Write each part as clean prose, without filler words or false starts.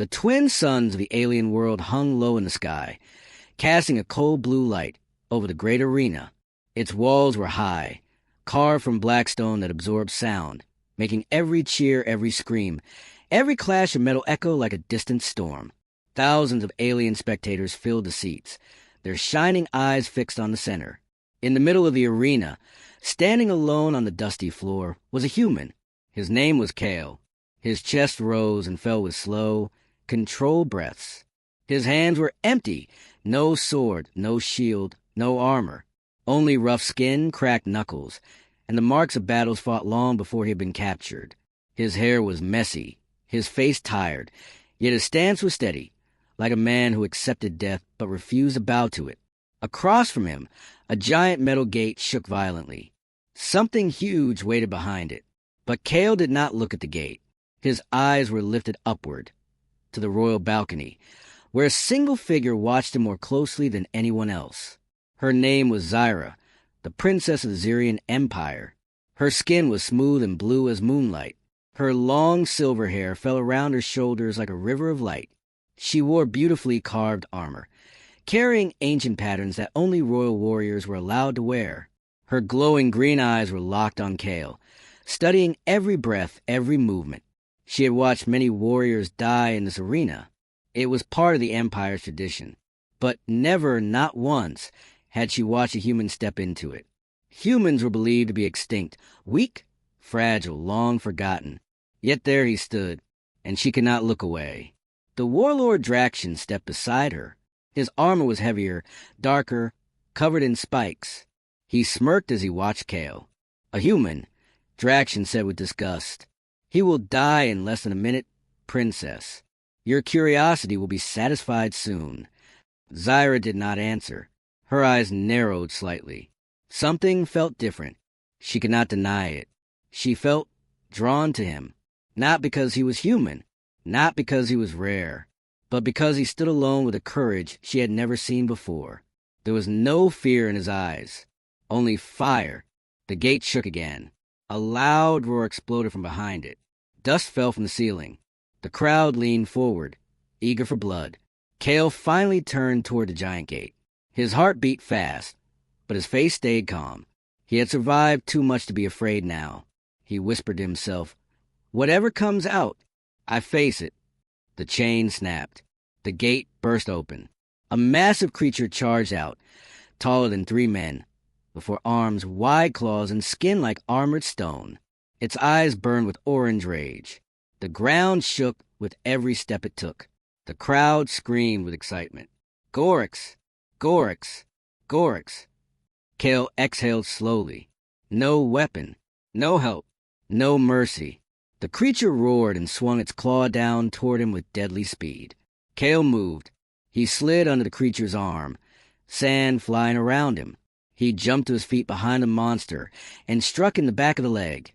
The twin suns of the alien world hung low in the sky, casting a cold blue light over the great arena. Its walls were high, carved from black stone that absorbed sound, making every cheer, every scream, every clash of metal echo like a distant storm. Thousands of alien spectators filled the seats, their shining eyes fixed on the center. In the middle of the arena, standing alone on the dusty floor, was a human. His name was Kale. His chest rose and fell with slow, controlled breaths. His hands were empty, no sword, no shield, no armor, only rough skin, cracked knuckles, and the marks of battles fought long before he had been captured. His hair was messy, his face tired, yet his stance was steady, like a man who accepted death but refused to bow to it. Across from him, a giant metal gate shook violently. Something huge waited behind it, but Kale did not look at the gate. His eyes were lifted upward, to the royal balcony, where a single figure watched him more closely than anyone else. Her name was Zyra, the princess of the Xyrian Empire. Her skin was smooth and blue as moonlight. Her long silver hair fell around her shoulders like a river of light. She wore beautifully carved armor, carrying ancient patterns that only royal warriors were allowed to wear. Her glowing green eyes were locked on Kale, studying every breath, every movement. She had watched many warriors die in this arena. It was part of the Empire's tradition. But never, not once, had she watched a human step into it. Humans were believed to be extinct, weak, fragile, long forgotten. Yet there he stood, and she could not look away. The warlord Draxion stepped beside her. His armor was heavier, darker, covered in spikes. He smirked as he watched Kale. A human, Draxion said with disgust. He will die in less than a minute, princess. Your curiosity will be satisfied soon. Zyra did not answer. Her eyes narrowed slightly. Something felt different. She could not deny it. She felt drawn to him, not because he was human, not because he was rare, but because he stood alone with a courage she had never seen before. There was no fear in his eyes, only fire. The gate shook again. A loud roar exploded from behind it. Dust fell from the ceiling. The crowd leaned forward, eager for blood. Kale finally turned toward the giant gate. His heart beat fast, but his face stayed calm. He had survived too much to be afraid now. He whispered to himself, "Whatever comes out, I face it." The chain snapped. The gate burst open. A massive creature charged out, taller than 3 men, before arms, wide claws, and skin like armored stone. Its eyes burned with orange rage. The ground shook with every step it took. The crowd screamed with excitement. "Gorix! Gorix! Gorix!" Kale exhaled slowly. No weapon, no help, no mercy. The creature roared and swung its claw down toward him with deadly speed. Kale moved. He slid under the creature's arm, sand flying around him. He jumped to his feet behind the monster and struck in the back of the leg,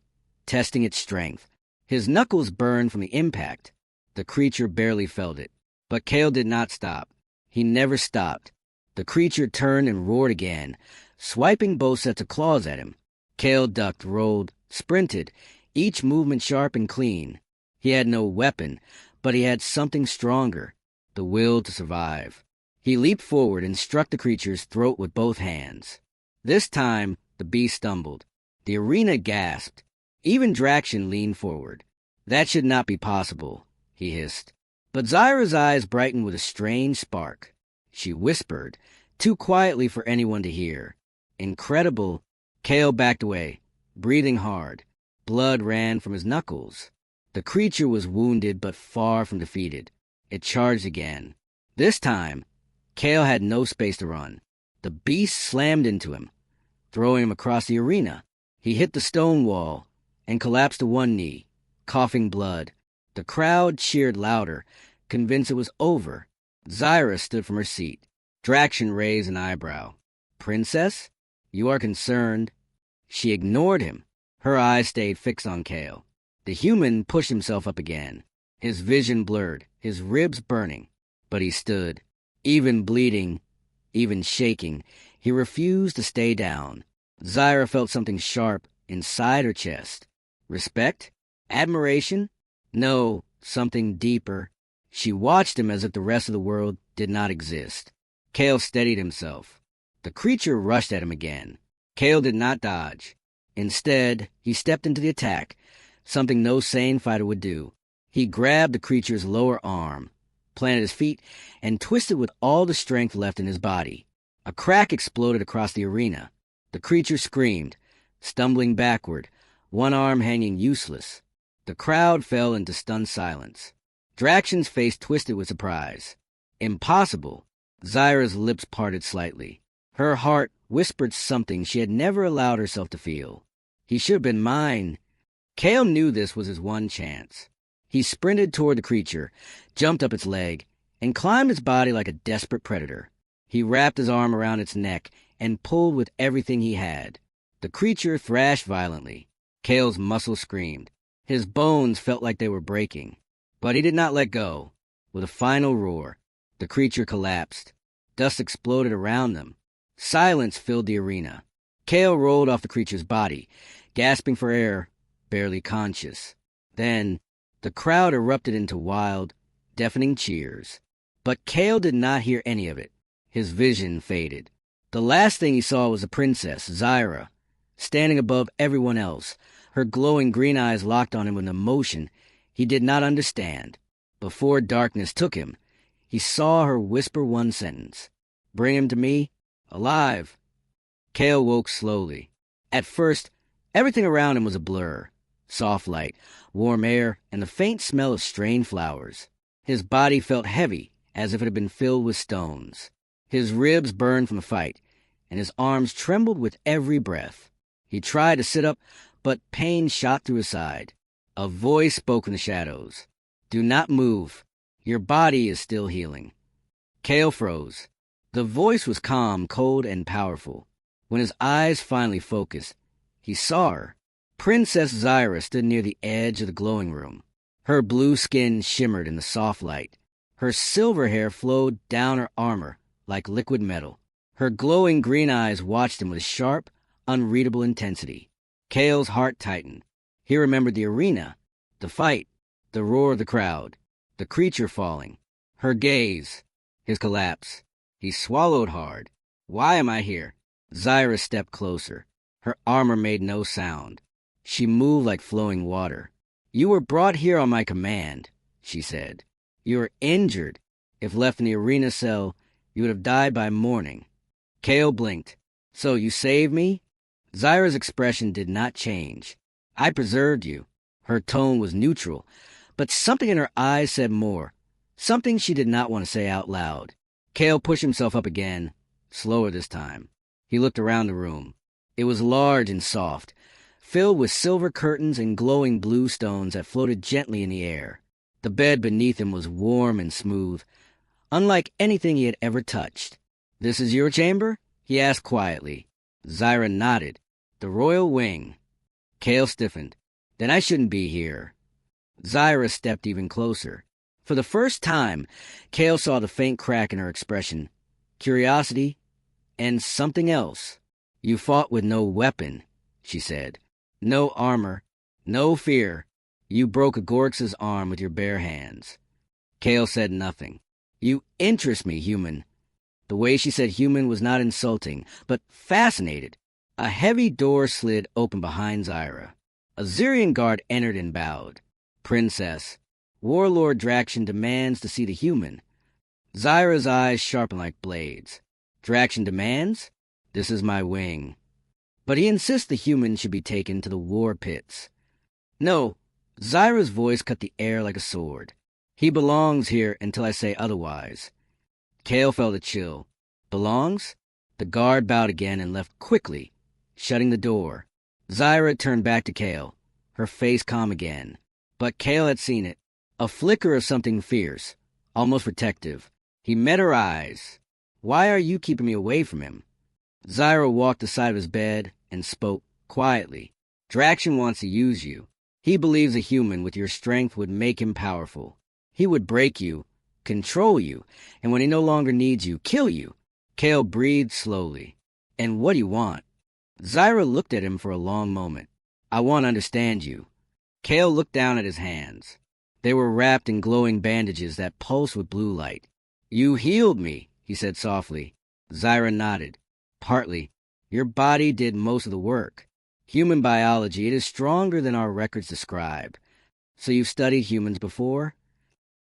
testing its strength. His knuckles burned from the impact. The creature barely felt it. But Kale did not stop. He never stopped. The creature turned and roared again, swiping both sets of claws at him. Kale ducked, rolled, sprinted, each movement sharp and clean. He had no weapon, but he had something stronger, the will to survive. He leaped forward and struck the creature's throat with both hands. This time, the beast stumbled. The arena gasped. Even Draxion leaned forward. "That should not be possible," he hissed. But Zyra's eyes brightened with a strange spark. She whispered, too quietly for anyone to hear. "Incredible." Kale backed away, breathing hard. Blood ran from his knuckles. The creature was wounded but far from defeated. It charged again. This time, Kale had no space to run. The beast slammed into him, throwing him across the arena. He hit the stone wall and collapsed to one knee, coughing blood. The crowd cheered louder, convinced it was over. Zyra stood from her seat. Draxion raised an eyebrow. "Princess, you are concerned." She ignored him. Her eyes stayed fixed on Kale. The human pushed himself up again, his vision blurred, his ribs burning. But he stood, even bleeding, even shaking. He refused to stay down. Zyra felt something sharp inside her chest. Respect? Admiration? No, something deeper. She watched him as if the rest of the world did not exist. Kale steadied himself. The creature rushed at him again. Kale did not dodge. Instead, he stepped into the attack, something no sane fighter would do. He grabbed the creature's lower arm, planted his feet, and twisted with all the strength left in his body. A crack exploded across the arena. The creature screamed, stumbling backward, one arm hanging useless. The crowd fell into stunned silence. Draxion's face twisted with surprise. Impossible. Zyra's lips parted slightly. Her heart whispered something she had never allowed herself to feel. He should have been mine. Kale knew this was his one chance. He sprinted toward the creature, jumped up its leg, and climbed its body like a desperate predator. He wrapped his arm around its neck and pulled with everything he had. The creature thrashed violently. Kale's muscles screamed. His bones felt like they were breaking. But he did not let go. With a final roar, the creature collapsed. Dust exploded around them. Silence filled the arena. Kale rolled off the creature's body, gasping for air, barely conscious. Then, the crowd erupted into wild, deafening cheers. But Kale did not hear any of it. His vision faded. The last thing he saw was the princess, Zyra, standing above everyone else, her glowing green eyes locked on him with an emotion he did not understand. Before darkness took him, he saw her whisper one sentence. "Bring him to me, alive." Kale woke slowly. At first, everything around him was a blur. Soft light, warm air, and the faint smell of strained flowers. His body felt heavy, as if it had been filled with stones. His ribs burned from the fight, and his arms trembled with every breath. He tried to sit up, but pain shot through his side. A voice spoke in the shadows. "Do not move. Your body is still healing." Kale froze. The voice was calm, cold, and powerful. When his eyes finally focused, he saw her. Princess Zyra stood near the edge of the glowing room. Her blue skin shimmered in the soft light. Her silver hair flowed down her armor like liquid metal. Her glowing green eyes watched him with sharp, unreadable intensity. Kale's heart tightened. He remembered the arena, the fight, the roar of the crowd, the creature falling, her gaze, his collapse. He swallowed hard. "Why am I here?" Zyra stepped closer. Her armor made no sound. She moved like flowing water. "You were brought here on my command," she said. "You are injured. If left in the arena cell, you would have died by morning." Kale blinked. "So you saved me?" Zyra's expression did not change. "I preserved you." Her tone was neutral, but something in her eyes said more, something she did not want to say out loud. Kale pushed himself up again, slower this time. He looked around the room. It was large and soft, filled with silver curtains and glowing blue stones that floated gently in the air. The bed beneath him was warm and smooth, unlike anything he had ever touched. "This is your chamber?" he asked quietly. Zyra nodded. "The royal wing." Kale stiffened. "Then I shouldn't be here." Zyra stepped even closer. For the first time, Kale saw the faint crack in her expression. Curiosity and something else. "You fought with no weapon," she said. "No armor, no fear. You broke a Gorx's arm with your bare hands." Kale said nothing. "You interest me, human." The way she said human was not insulting, but fascinated. A heavy door slid open behind Zyra. A Zyrian guard entered and bowed. "Princess, Warlord Draxion demands to see the human." Zyra's eyes sharpened like blades. "Draxion demands? This is my wing. But he insists the human should be taken to the war pits." "No," Zyra's voice cut the air like a sword. "He belongs here until I say otherwise." Kale felt a chill. "Belongs?" The guard bowed again and left quickly, shutting the door. Zyra turned back to Kale, her face calm again. But Kale had seen it. A flicker of something fierce, almost protective. He met her eyes. "Why are you keeping me away from him?" Zyra walked to the side of his bed and spoke quietly. "Draxion wants to use you. He believes a human with your strength would make him powerful. He would break you, control you, and when he no longer needs you, kill you." Kale breathed slowly. "And what do you want?" Zyra looked at him for a long moment. "I want to understand you." Kale looked down at his hands. They were wrapped in glowing bandages that pulsed with blue light. "You healed me," he said softly. Zyra nodded. "Partly. Your body did most of the work. Human biology, it is stronger than our records describe. So you've studied humans before?"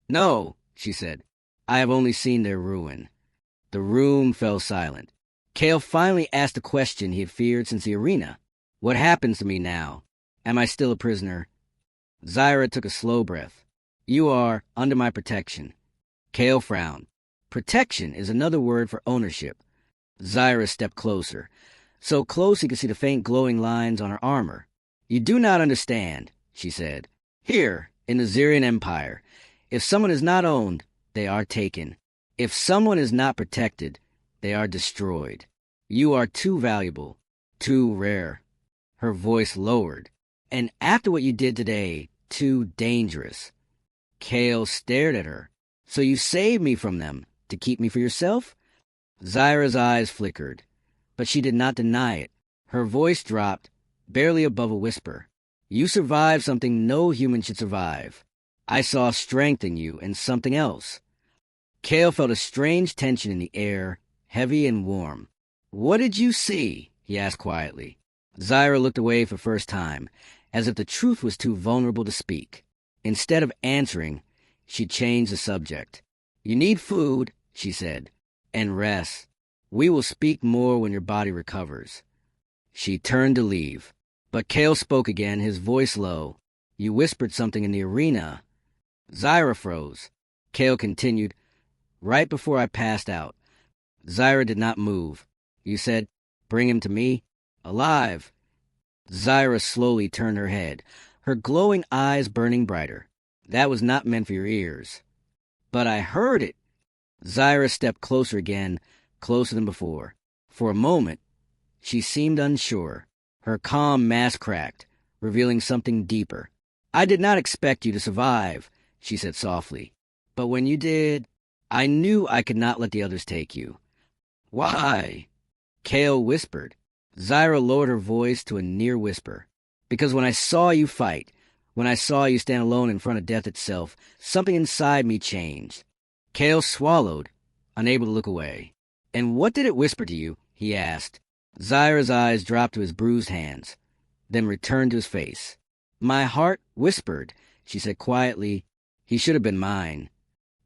"No," she said. "I have only seen their ruin." The room fell silent. Cale finally asked the question he had feared since the arena. "What happens to me now? Am I still a prisoner?" Zyra took a slow breath. "You are under my protection." Cale frowned. Protection is another word for ownership. Zyra stepped closer, so close he could see the faint glowing lines on her armor. "You do not understand," she said. "Here, in the Zyrian Empire, if someone is not owned, they are taken. If someone is not protected, they are destroyed. You are too valuable, too rare." Her voice lowered. "And after what you did today, too dangerous." Cale stared at her. "So you saved me from them, to keep me for yourself?" Zyra's eyes flickered, but she did not deny it. Her voice dropped, barely above a whisper. "You survived something no human should survive. I saw strength in you and something else." Cale felt a strange tension in the air, heavy and warm. "What did you see?" he asked quietly. Zyra looked away for the first time, as if the truth was too vulnerable to speak. Instead of answering, she changed the subject. "You need food," she said, "and rest. We will speak more when your body recovers." She turned to leave, but Cale spoke again, his voice low. "You whispered something in the arena." Zyra froze. Cale continued, "Right before I passed out." Zyra did not move. "You said, 'Bring him to me, alive.'" Zyra slowly turned her head, her glowing eyes burning brighter. "That was not meant for your ears." "But I heard it." Zyra stepped closer again, closer than before. For a moment, she seemed unsure. Her calm mask cracked, revealing something deeper. "I did not expect you to survive," she said softly. "But when you did, I knew I could not let the others take you." "Why?" Cale whispered. Zyra lowered her voice to a near whisper. "Because when I saw you fight, when I saw you stand alone in front of death itself, something inside me changed." Cale swallowed, unable to look away. "And what did it whisper to you?" he asked. Zyra's eyes dropped to his bruised hands, then returned to his face. "My heart whispered," she said quietly, "he should have been mine."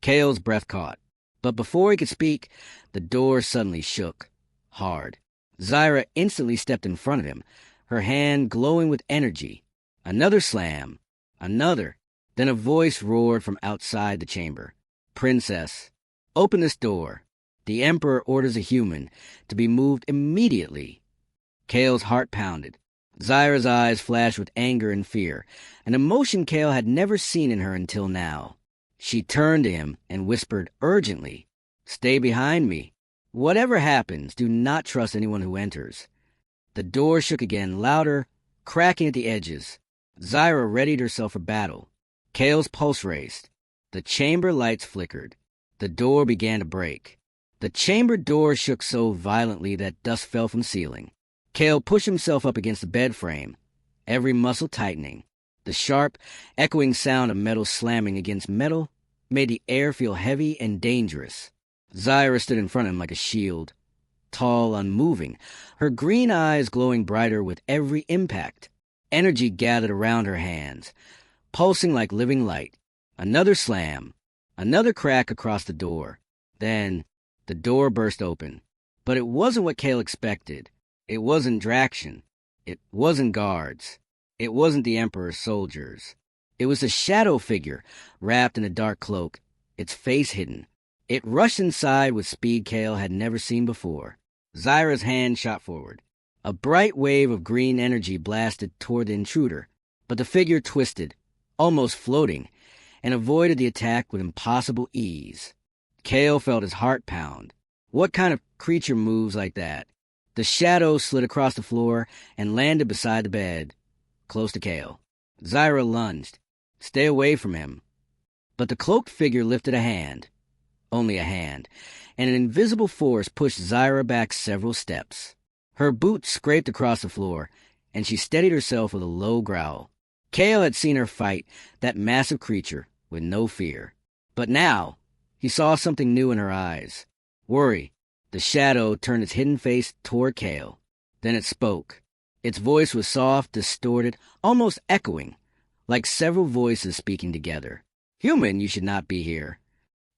Cale's breath caught, but before he could speak, the door suddenly shook, hard. Zyra instantly stepped in front of him, her hand glowing with energy. Another slam, another. Then a voice roared from outside the chamber. "Princess, open this door. The Emperor orders a human to be moved immediately." Cale's heart pounded. Zyra's eyes flashed with anger and fear, an emotion Cale had never seen in her until now. She turned to him and whispered urgently, "Stay behind me. Whatever happens, do not trust anyone who enters." The door shook again, louder, cracking at the edges. Zyra readied herself for battle. Cale's pulse raced. The chamber lights flickered. The door began to break. The chamber door shook so violently that dust fell from the ceiling. Cale pushed himself up against the bed frame, every muscle tightening. The sharp, echoing sound of metal slamming against metal made the air feel heavy and dangerous. Zyra stood in front of him like a shield, tall, unmoving, her green eyes glowing brighter with every impact. Energy gathered around her hands, pulsing like living light. Another slam, another crack across the door. Then the door burst open. But it wasn't what Cale expected. It wasn't Draction. It wasn't guards. It wasn't the Emperor's soldiers. It was a shadow figure wrapped in a dark cloak, its face hidden. It rushed inside with speed Cale had never seen before. Zyra's hand shot forward. A bright wave of green energy blasted toward the intruder, but the figure twisted, almost floating, and avoided the attack with impossible ease. Cale felt his heart pound. What kind of creature moves like that? The shadow slid across the floor and landed beside the bed, close to Cale. Zyra lunged. "Stay away from him." But the cloaked figure lifted a hand. Only a hand, and an invisible force pushed Zyra back several steps. Her boots scraped across the floor, and she steadied herself with a low growl. Cale had seen her fight that massive creature with no fear. But now, he saw something new in her eyes. Worry. The shadow turned its hidden face toward Kale. Then it spoke. Its voice was soft, distorted, almost echoing, like several voices speaking together. Human, you should not be here.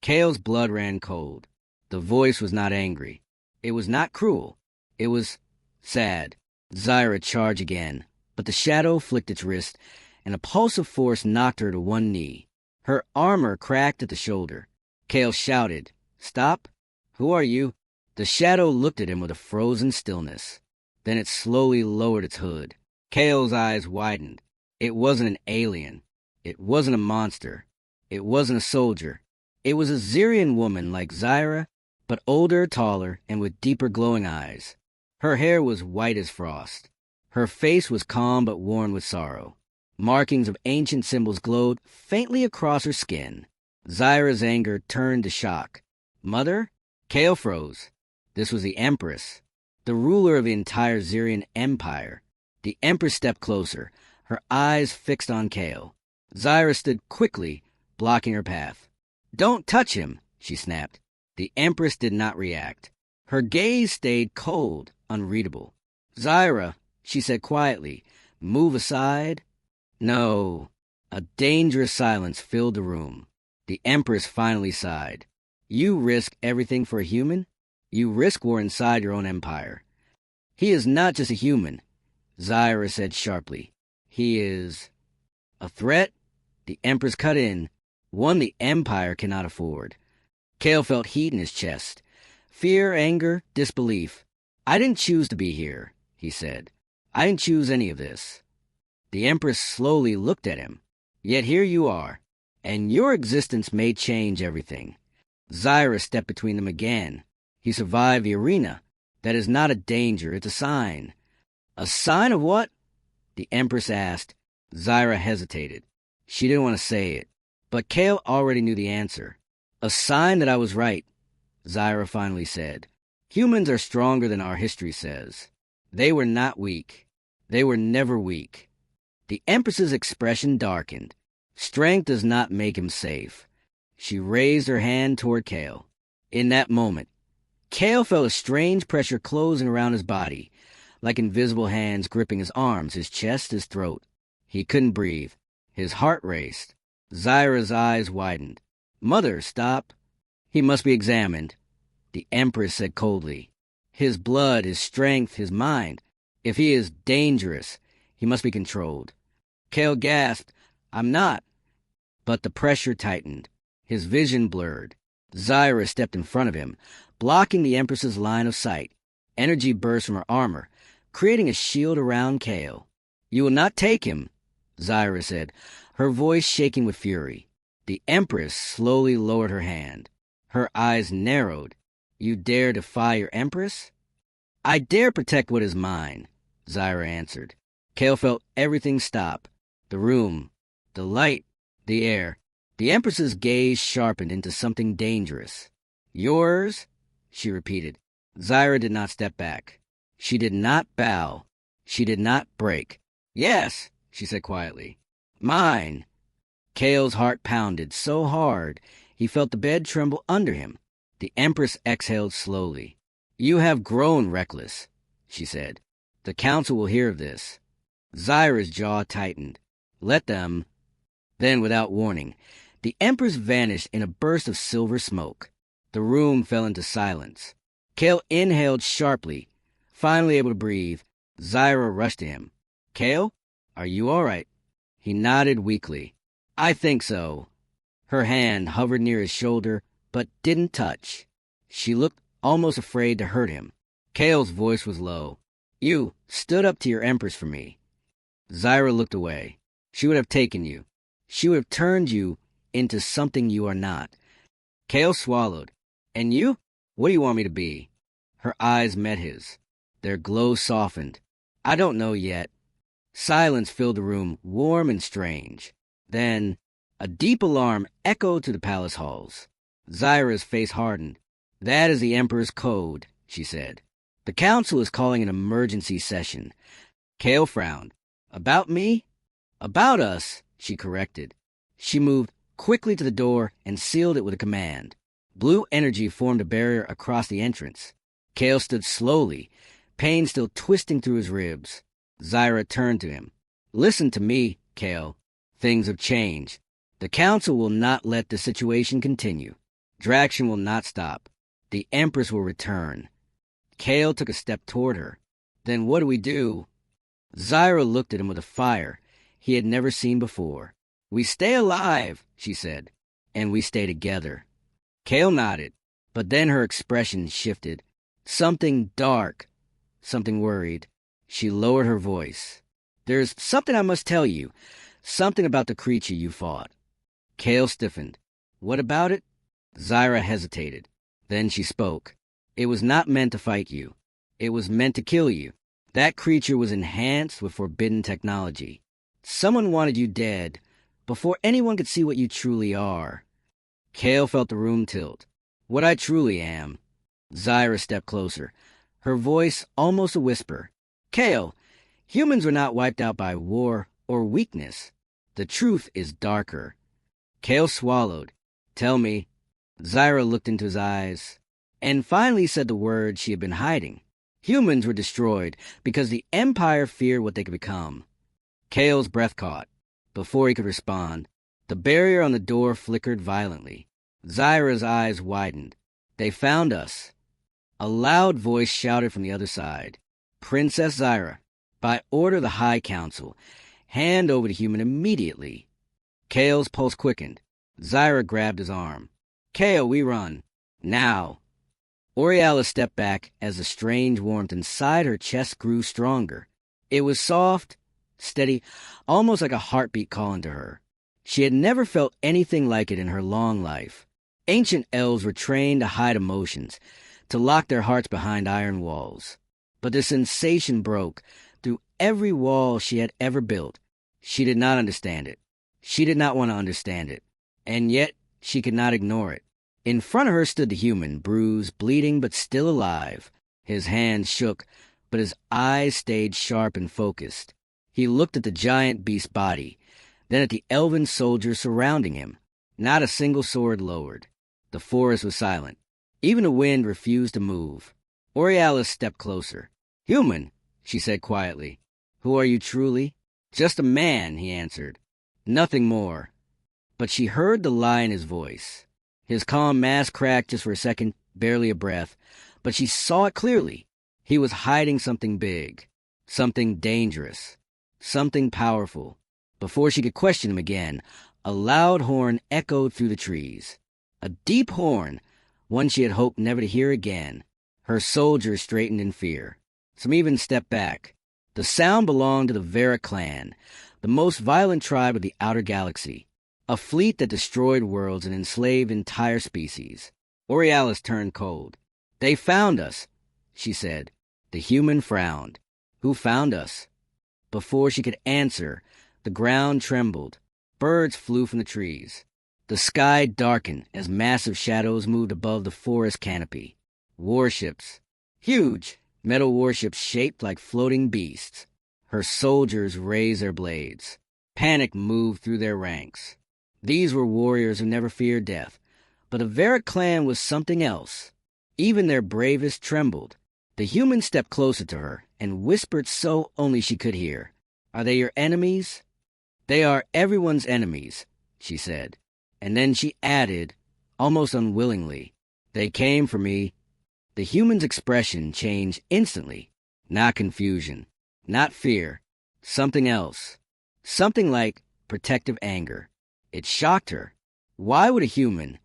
Kale's blood ran cold. The voice was not angry. It was not cruel. It was sad. Zyra charged again, but the shadow flicked its wrist, and a pulse of force knocked her to one knee. Her armor cracked at the shoulder. Kale shouted, "Stop! Who are you?" The shadow looked at him with a frozen stillness. Then it slowly lowered its hood. Kale's eyes widened. It wasn't an alien. It wasn't a monster. It wasn't a soldier. It was a Zyrian woman like Zyra, but older, taller, and with deeper glowing eyes. Her hair was white as frost. Her face was calm but worn with sorrow. Markings of ancient symbols glowed faintly across her skin. Zyra's anger turned to shock. Mother? Kale froze. This was the Empress, the ruler of the entire Zyrian Empire. The Empress stepped closer, her eyes fixed on Kale. Zyra stood quickly, blocking her path. "Don't touch him," she snapped. The Empress did not react. Her gaze stayed cold, unreadable. "Zyra," she said quietly, "move aside." No. A dangerous silence filled the room. The Empress finally sighed. "You risk everything for a human? You risk war inside your own empire." "He is not just a human," Zyra said sharply. "He is a threat." The Empress cut in, one the Empire cannot afford. Kale felt heat in his chest. Fear, anger, disbelief. "I didn't choose to be here," he said. "I didn't choose any of this." The Empress slowly looked at him. "Yet here you are, and your existence may change everything." Zyra stepped between them again. "He survived the arena. That is not a danger, it's a sign." "A sign of what?" the Empress asked. Zyra hesitated. She didn't want to say it, but Kale already knew the answer. "A sign that I was right," Zyra finally said. "Humans are stronger than our history says. They were not weak. They were never weak." The Empress's expression darkened. Strength does not make him safe. She raised her hand toward Kale. In that moment, Kale felt a strange pressure closing around his body, like invisible hands gripping his arms, his chest, his throat. He couldn't breathe. His heart raced. Zyra's eyes widened. "Mother, stop." "He must be examined," the Empress said coldly. "His blood, his strength, his mind. If he is dangerous, he must be controlled." Kale gasped, "I'm not." But the pressure tightened. His vision blurred. Zyra stepped in front of him, blocking the Empress's line of sight. Energy burst from her armor, creating a shield around Kale. "You will not take him," Zyra said, her voice shaking with fury. The Empress slowly lowered her hand. Her eyes narrowed. "You dare defy your Empress?" "I dare protect what is mine," Zyra answered. Kale felt everything stop. The room, the light, the air. The Empress's gaze sharpened into something dangerous. "Yours?" she repeated. Zyra did not step back. She did not bow. She did not break. "Yes," she said quietly. "Mine." Kale's heart pounded so hard he felt the bed tremble under him. The Empress exhaled slowly. "You have grown reckless," she said. "The Council will hear of this." Zyra's jaw tightened. "Let them." Then, without warning, the Empress vanished in a burst of silver smoke. The room fell into silence. Kale inhaled sharply. Finally able to breathe, Zyra rushed to him. "Kale, are you all right?" He nodded weakly. "I think so." Her hand hovered near his shoulder, but didn't touch. She looked almost afraid to hurt him. Kale's voice was low. "You stood up to your Empress for me." Zyra looked away. "She would have taken you. She would have turned you into something you are not." Kale swallowed. "And you? What do you want me to be?" Her eyes met his. Their glow softened. "I don't know yet." Silence filled the room, warm and strange. Then a deep alarm echoed to the palace halls. Zyra's face hardened. "That is the Emperor's code," she said. "The Council is calling an emergency session." Kale frowned. "About me?" "About us," she corrected. She moved quickly to the door and sealed it with a command. Blue energy formed a barrier across the entrance. Kale stood slowly, pain still twisting through his ribs. Zyra turned to him. Listen to me, Kale. Things have changed. The Council will not let the situation continue. Draction will not stop. The Empress will return. Kale took a step toward her. Then what do we do? Zyra looked at him with a fire he had never seen before. We stay alive, she said, and we stay together. Kale nodded, but then her expression shifted. Something dark, something worried. She lowered her voice. There's something I must tell you, something about the creature you fought. Kale stiffened. What about it? Zyra hesitated. Then she spoke. It was not meant to fight you. It was meant to kill you. That creature was enhanced with forbidden technology. Someone wanted you dead before anyone could see what you truly are. Kale felt the room tilt. What I truly am. Zyra stepped closer, her voice almost a whisper. Kale, humans were not wiped out by war or weakness. The truth is darker. Kale swallowed. Tell me. Zyra looked into his eyes and finally said the word she had been hiding. Humans were destroyed because the Empire feared what they could become. Kale's breath caught. Before he could respond, the barrier on the door flickered violently. Zyra's eyes widened. They found us. A loud voice shouted from the other side. Princess Zyra, by order of the High Council, hand over the human immediately. Kale's pulse quickened. Zyra grabbed his arm. Kale, we run. Now. Orialis stepped back as the strange warmth inside her chest grew stronger. It was soft, steady, almost like a heartbeat calling to her. She had never felt anything like it in her long life. Ancient elves were trained to hide emotions, to lock their hearts behind iron walls. But the sensation broke through every wall she had ever built. She did not understand it. She did not want to understand it. And yet, she could not ignore it. In front of her stood the human, bruised, bleeding, but still alive. His hands shook, but his eyes stayed sharp and focused. He looked at the giant beast's body, then at the elven soldiers surrounding him. Not a single sword lowered. The forest was silent. Even the wind refused to move. Orialis stepped closer. Human, she said quietly. Who are you truly? Just a man, he answered. Nothing more. But she heard the lie in his voice. His calm mask cracked just for a second, barely a breath, but she saw it clearly. He was hiding something big, something dangerous, something powerful. Before she could question him again, a loud horn echoed through the trees. A deep horn, one she had hoped never to hear again. Her soldiers straightened in fear. Some even stepped back. The sound belonged to the Vera clan, the most violent tribe of the outer galaxy. A fleet that destroyed worlds and enslaved entire species. Orialis turned cold. They found us, she said. The human frowned. Who found us? Before she could answer, the ground trembled. Birds flew from the trees. The sky darkened as massive shadows moved above the forest canopy. Warships. Huge metal warships shaped like floating beasts. Her soldiers raised their blades. Panic moved through their ranks. These were warriors who never feared death. But the Vera clan was something else. Even their bravest trembled. The human stepped closer to her and whispered so only she could hear. Are they your enemies? They are everyone's enemies, she said. And then she added, almost unwillingly, they came for me. The human's expression changed instantly. Not confusion, not fear, something else. Something like protective anger. It shocked her. Why would a human,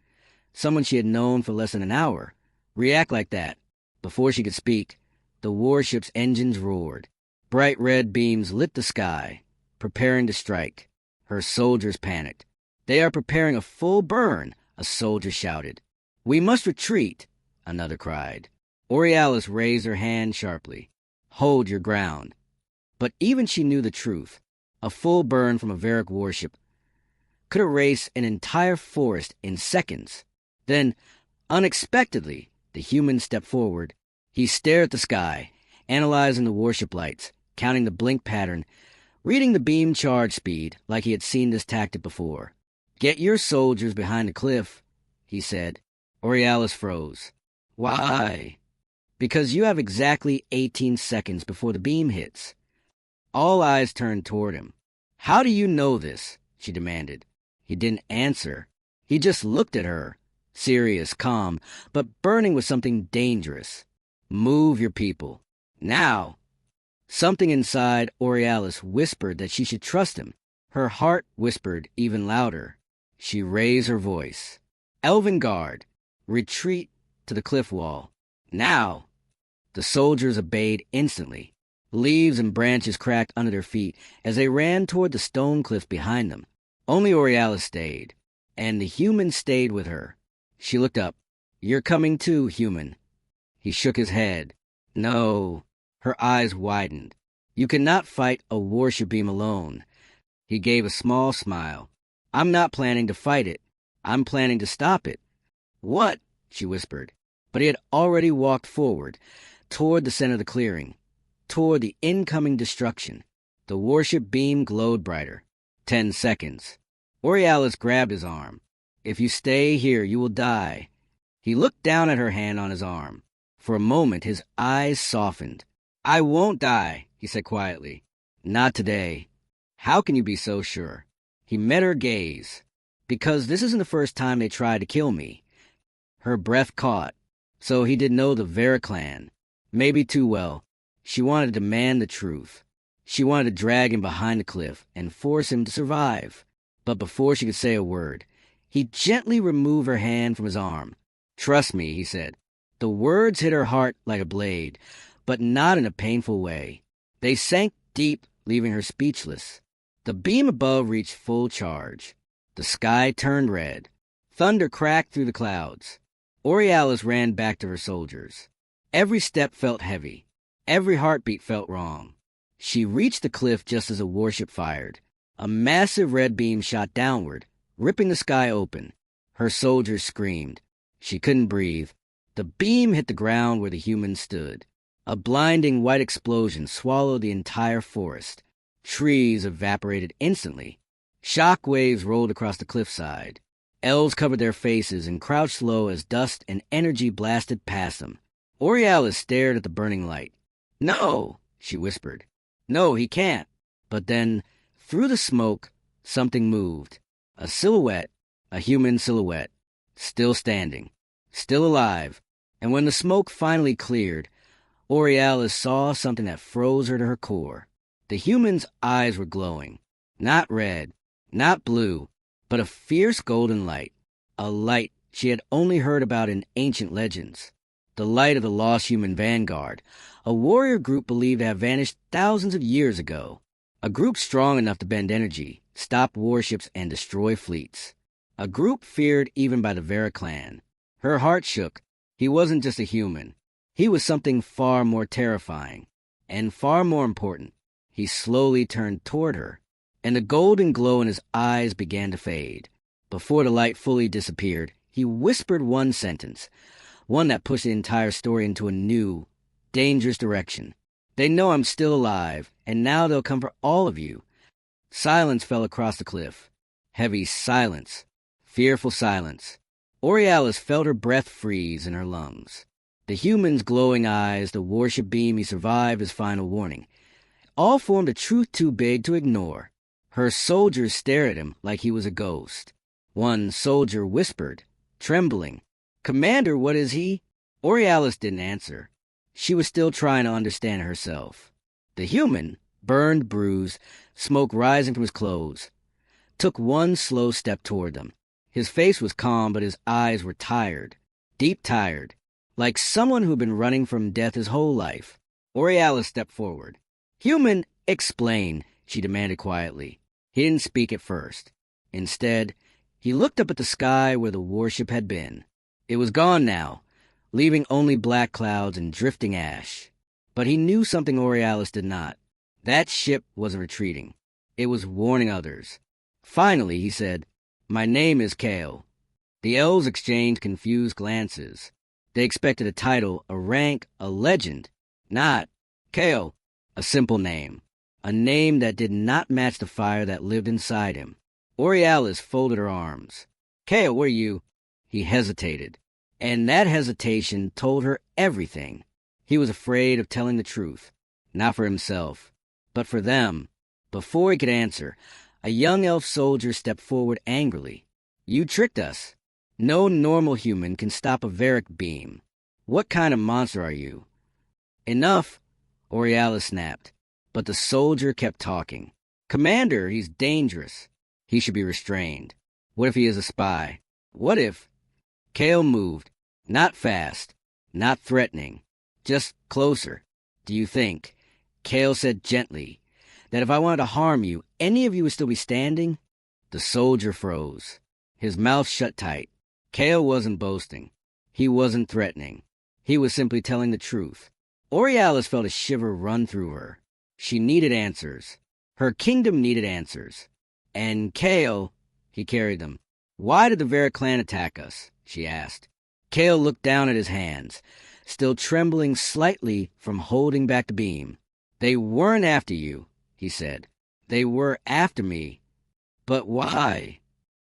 someone she had known for less than an hour, react like that? Before she could speak, the warship's engines roared. Bright red beams lit the sky, preparing to strike. Her soldiers panicked. They are preparing a full burn, a soldier shouted. We must retreat, another cried. Orialis raised her hand sharply. Hold your ground. But even she knew the truth. A full burn from a Varic warship could erase an entire forest in seconds. Then, unexpectedly, the human stepped forward. He stared at the sky, analyzing the warship lights, counting the blink pattern, reading the beam charge speed like he had seen this tactic before. "Get your soldiers behind the cliff," he said. Borealis froze. "Why?" "Because you have exactly 18 seconds before the beam hits." All eyes turned toward him. "How do you know this?" she demanded. He didn't answer. He just looked at her, serious, calm, but burning with something dangerous. "Move your people. Now!" Something inside Borealis whispered that she should trust him. Her heart whispered even louder. She raised her voice. "Elven Guard, retreat to the cliff wall. Now!" The soldiers obeyed instantly. Leaves and branches cracked under their feet as they ran toward the stone cliff behind them. Only Borealis stayed, and the human stayed with her. She looked up. "You're coming too, human." He shook his head. "No." Her eyes widened. "You cannot fight a warship beam alone." He gave a small smile. "I'm not planning to fight it. I'm planning to stop it." "What?" she whispered. But he had already walked forward, toward the center of the clearing, toward the incoming destruction. The warship beam glowed brighter. 10 seconds. Borealis grabbed his arm. "If you stay here, you will die." He looked down at her hand on his arm. For a moment, his eyes softened. "I won't die," he said quietly. "Not today." "How can you be so sure?" He met her gaze. "Because this isn't the first time they tried to kill me." Her breath caught. So he did know the Veraclan. Maybe too well. She wanted to demand the truth. She wanted to drag him behind the cliff and force him to survive. But before she could say a word, he gently removed her hand from his arm. "Trust me," he said. The words hit her heart like a blade, but not in a painful way. They sank deep, leaving her speechless. The beam above reached full charge. The sky turned red. Thunder cracked through the clouds. Borealis ran back to her soldiers. Every step felt heavy. Every heartbeat felt wrong. She reached the cliff just as a warship fired. A massive red beam shot downward, ripping the sky open. Her soldiers screamed. She couldn't breathe. The beam hit the ground where the humans stood. A blinding white explosion swallowed the entire forest. Trees evaporated instantly. Shock waves rolled across the cliffside. Elves covered their faces and crouched low as dust and energy blasted past them. Borealis stared at the burning light. "No," she whispered. "No, he can't." But then, through the smoke, something moved. A silhouette, a human silhouette, still standing, still alive. And when the smoke finally cleared, Borealis saw something that froze her to her core. The human's eyes were glowing. Not red, not blue, but a fierce golden light. A light she had only heard about in ancient legends. The light of the lost human vanguard, a warrior group believed to have vanished thousands of years ago. A group strong enough to bend energy, stop warships, and destroy fleets. A group feared even by the Veraclan. Her heart shook. He wasn't just a human. He was something far more terrifying. And far more important. He slowly turned toward her, and the golden glow in his eyes began to fade. Before the light fully disappeared, he whispered one sentence, one that pushed the entire story into a new, dangerous direction. "They know I'm still alive, and now they'll come for all of you." Silence fell across the cliff. Heavy silence. Fearful silence. Borealis felt her breath freeze in her lungs. The human's glowing eyes, the warship beam he survived his final warning, all formed a truth too big to ignore. Her soldiers stared at him like he was a ghost. One soldier whispered, trembling, "Commander, what is he?" Borealis didn't answer. She was still trying to understand herself. The human, burned, bruised, smoke rising from his clothes, took one slow step toward them. His face was calm, but his eyes were tired, deep tired, like someone who'd been running from death his whole life. Borealis stepped forward. "Human, explain," she demanded quietly. He didn't speak at first. Instead, he looked up at the sky where the warship had been. It was gone now, leaving only black clouds and drifting ash. But he knew something Borealis did not. That ship wasn't retreating. It was warning others. Finally, he said, "My name is Kale." The elves exchanged confused glances. They expected a title, a rank, a legend. Not Kale, a simple name. A name that did not match the fire that lived inside him. Borealis folded her arms. Kale, where are you? He hesitated. And that hesitation told her everything. He was afraid of telling the truth. Not for himself, but for them. Before he could answer, a young elf soldier stepped forward angrily. You tricked us. No normal human can stop a Varric beam. What kind of monster are you? Enough, Borealis snapped. But the soldier kept talking. Commander, he's dangerous. He should be restrained. What if he is a spy? What if... Kale moved. Not fast. Not threatening. Just closer. Do you think, Kale said gently, that if I wanted to harm you, any of you would still be standing? The soldier froze. His mouth shut tight. Kale wasn't boasting. He wasn't threatening. He was simply telling the truth. Borealis felt a shiver run through her. She needed answers. Her kingdom needed answers. And Kale, he carried them. Why did the Varric clan attack us? She asked. Kale looked down at his hands, still trembling slightly from holding back the beam. They weren't after you, he said. They were after me. But why?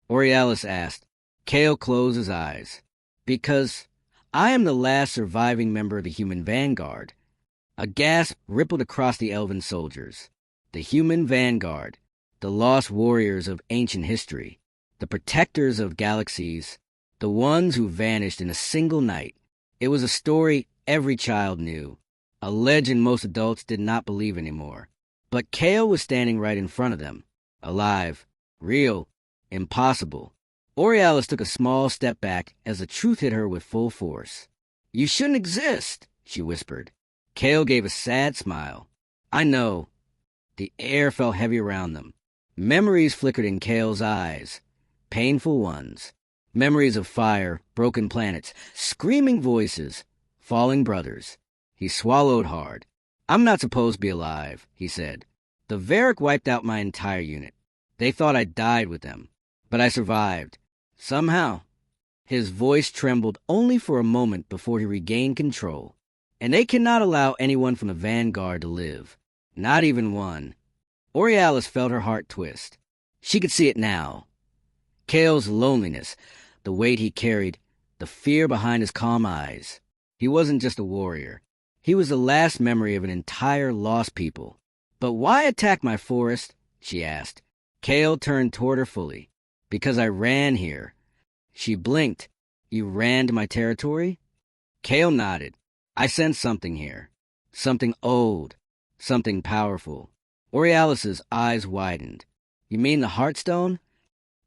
Borealis asked. Kale closed his eyes. Because I am the last surviving member of the human vanguard. A gasp rippled across the elven soldiers. The human vanguard, the lost warriors of ancient history, the protectors of galaxies, the ones who vanished in a single night. It was a story every child knew, a legend most adults did not believe anymore. But Kale was standing right in front of them, alive, real, impossible. Borealis took a small step back as the truth hit her with full force. You shouldn't exist, she whispered. Kale gave a sad smile. I know. The air felt heavy around them. Memories flickered in Kale's eyes. Painful ones. Memories of fire, broken planets, screaming voices, falling brothers. He swallowed hard. I'm not supposed to be alive, he said. The Varric wiped out my entire unit. They thought I died with them. But I survived. Somehow. His voice trembled only for a moment before he regained control. And they cannot allow anyone from the vanguard to live. Not even one. Borealis felt her heart twist. She could see it now. Kale's loneliness, the weight he carried, the fear behind his calm eyes. He wasn't just a warrior. He was the last memory of an entire lost people. But why attack my forest? She asked. Kale turned toward her fully. Because I ran here. She blinked. You ran to my territory? Kale nodded. I sensed something here. Something old. Something powerful. Borealis's eyes widened. You mean the Heartstone?